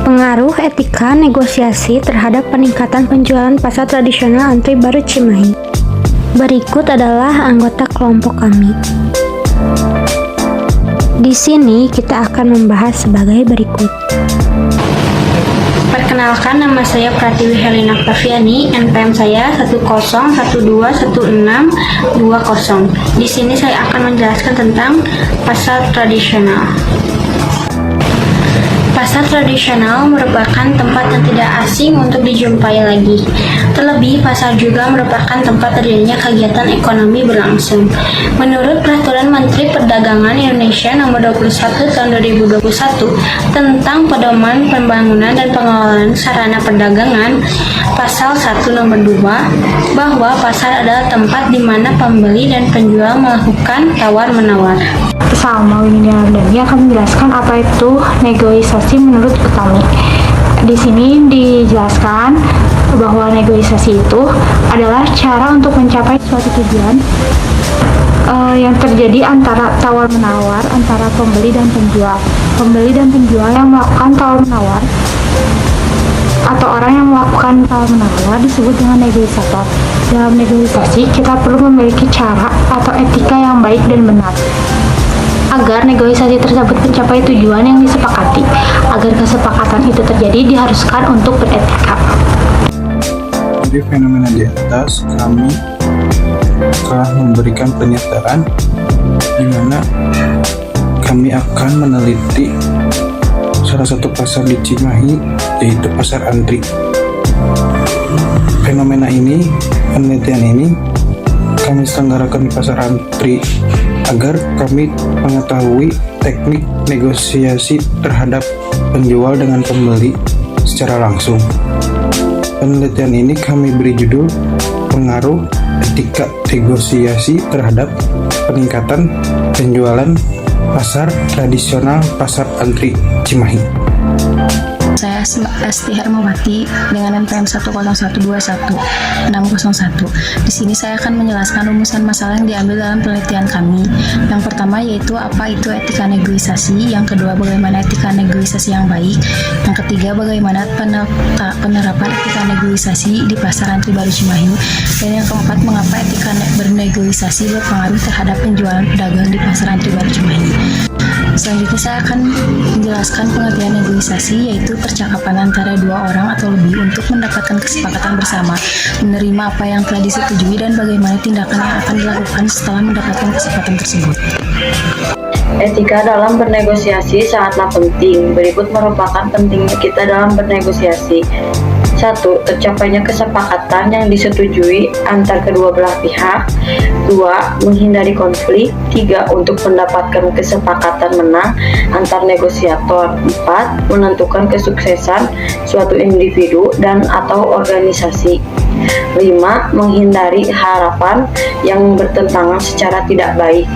Pengaruh etika negosiasi terhadap peningkatan penjualan pasar tradisional Antri Baru Cimahi. Berikut adalah anggota kelompok kami. Di sini kita akan membahas sebagai berikut. Perkenalkan, nama saya Pratiwi Helena Octaviani, NPM saya 101211620. Di sini saya akan menjelaskan tentang pasar tradisional. Pasar tradisional merupakan tempat yang tidak asing untuk dijumpai lagi. Terlebih, pasar juga merupakan tempat terjadinya kegiatan ekonomi berlangsung. Menurut Peraturan Menteri Perdagangan Indonesia Nomor 21 Tahun 2021 tentang Pedoman Pembangunan dan Pengelolaan Sarana Perdagangan, Pasal 1 Nomor 2, bahwa pasar adalah tempat di mana pembeli dan penjual melakukan tawar-menawar. Sama Windy Ardani akan menjelaskan apa itu negosiasi menurut kami. Di sini dijelaskan bahwa negosiasi itu adalah cara untuk mencapai suatu tujuan yang terjadi antara tawar-menawar antara pembeli dan penjual. Pembeli dan penjual yang melakukan tawar-menawar atau orang yang melakukan tawar-menawar disebut dengan negosiator. Dalam negosiasi, kita perlu memiliki cara atau etika yang baik dan benar agar negosiasi tersebut mencapai tujuan yang disepakati. Agar kesepakatan itu terjadi, diharuskan untuk beretika. Dari fenomena di atas, kami telah memberikan pernyataan di mana kami akan meneliti salah satu pasar di Cimahi, yaitu pasar antri. Fenomena ini, penelitian ini kami selenggarakan di pasar antri agar kami mengetahui teknik negosiasi terhadap penjual dengan pembeli secara langsung. Penelitian ini kami beri judul Pengaruh Etika Negosiasi Terhadap Peningkatan Penjualan Pasar Tradisional Pasar Antri Cimahi. Saya Esti Hermawati dengan NPM 101211601. Di sini saya akan menjelaskan rumusan masalah yang diambil dalam penelitian kami. Yang pertama yaitu apa itu etika negosiasi, yang kedua bagaimana etika negosiasi yang baik, yang ketiga bagaimana penerapan etika negosiasi di pasar Antri Baru Cimahi, dan yang keempat mengapa etika bernegosiasi berpengaruh terhadap penjualan pedagang di pasar Antri Baru Cimahi. Selanjutnya saya akan menjelaskan pengertian negosiasi, yaitu percakapan antara dua orang atau lebih untuk mendapatkan kesepakatan bersama, menerima apa yang telah disetujui, dan bagaimana tindakan yang akan dilakukan setelah mendapatkan kesepakatan tersebut. Etika dalam bernegosiasi sangatlah penting. Berikut merupakan pentingnya kita dalam bernegosiasi. 1. Tercapainya kesepakatan yang disetujui antar kedua belah pihak. 2. Menghindari konflik. 3. Untuk mendapatkan kesepakatan menang antar negosiator. 4. Menentukan kesuksesan suatu individu dan atau organisasi. 5. Menghindari harapan yang bertentangan secara tidak baik.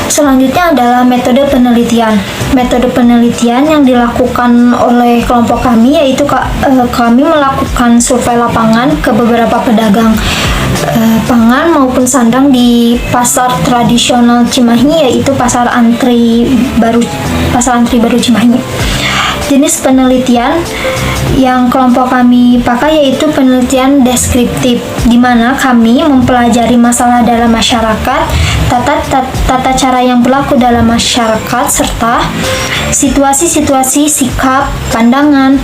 Selanjutnya adalah metode penelitian. Metode penelitian yang dilakukan oleh kelompok kami yaitu kami melakukan survei lapangan ke beberapa pedagang pangan maupun sandang di pasar tradisional Cimahi, yaitu pasar antri baru Cimahi. Jenis penelitian yang kelompok kami pakai yaitu penelitian deskriptif, di mana kami mempelajari masalah dalam masyarakat, tata cara yang berlaku dalam masyarakat, serta situasi-situasi, sikap, pandangan,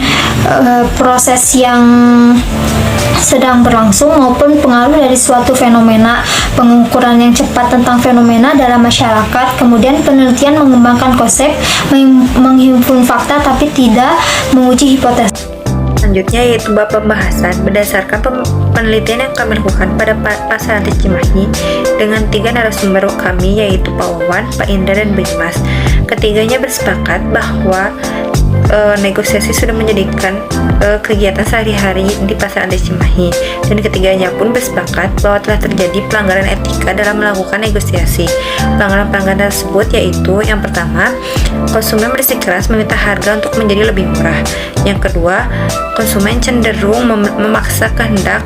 proses yang sedang berlangsung maupun pengaruh dari suatu fenomena, pengukuran yang cepat tentang fenomena dalam masyarakat. Kemudian penelitian mengembangkan konsep, menghimpun fakta tapi tidak menguji hipotesis. Selanjutnya yaitu bab pembahasan berdasarkan penelitian yang kami lakukan pada pasar Antri Cimahi dengan 3 narasumber kami, yaitu Pak Wawan, Pak Indra, dan Bu Dimas. Ketiganya bersepakat bahwa negosiasi sudah menjadikan kegiatan sehari-hari di pasar Antri Cimahi, dan ketiganya pun bersepakat bahwa telah terjadi pelanggaran etika dalam melakukan negosiasi. Pelanggaran-pelanggaran tersebut yaitu yang pertama, konsumen bersikeras meminta harga untuk menjadi lebih murah. Yang kedua, konsumen cenderung memaksa kehendak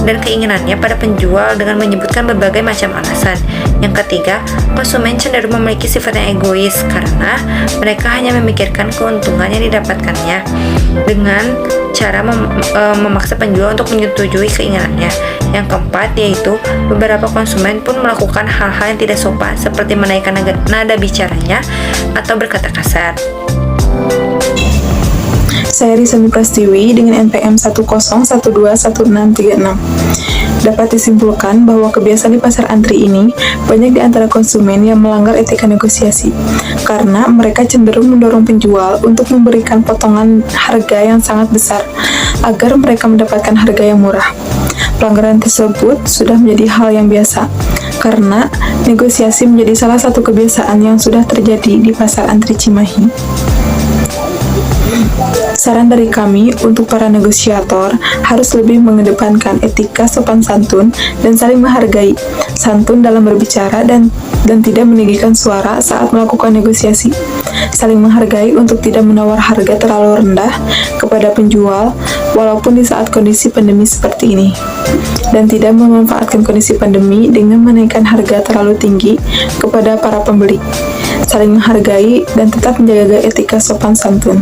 dan keinginannya pada penjual dengan menyebutkan berbagai macam alasan. Yang ketiga, konsumen cenderung memiliki sifat yang egois karena mereka hanya memikirkan keuntungan yang didapatkannya dengan cara memaksa penjual untuk menyetujui keinginannya. Yang keempat, yaitu beberapa konsumen pun melakukan hal-hal yang tidak sopan seperti menaikkan nada bicaranya atau berkata kasar. Saya Risa Prastiwi dengan NPM 101211636. Dapat disimpulkan bahwa kebiasaan di pasar antri ini banyak di antara konsumen yang melanggar etika negosiasi karena mereka cenderung mendorong penjual untuk memberikan potongan harga yang sangat besar agar mereka mendapatkan harga yang murah. Pelanggaran tersebut sudah menjadi hal yang biasa karena negosiasi menjadi salah satu kebiasaan yang sudah terjadi di pasar antri Cimahi. Saran dari kami untuk para negosiator harus lebih mengedepankan etika sopan santun dan saling menghargai, santun dalam berbicara dan tidak meninggikan suara saat melakukan negosiasi. Saling menghargai untuk tidak menawar harga terlalu rendah kepada penjual walaupun di saat kondisi pandemi seperti ini. Dan tidak memanfaatkan kondisi pandemi dengan menaikkan harga terlalu tinggi kepada para pembeli. Saling menghargai dan tetap menjaga etika sopan santun.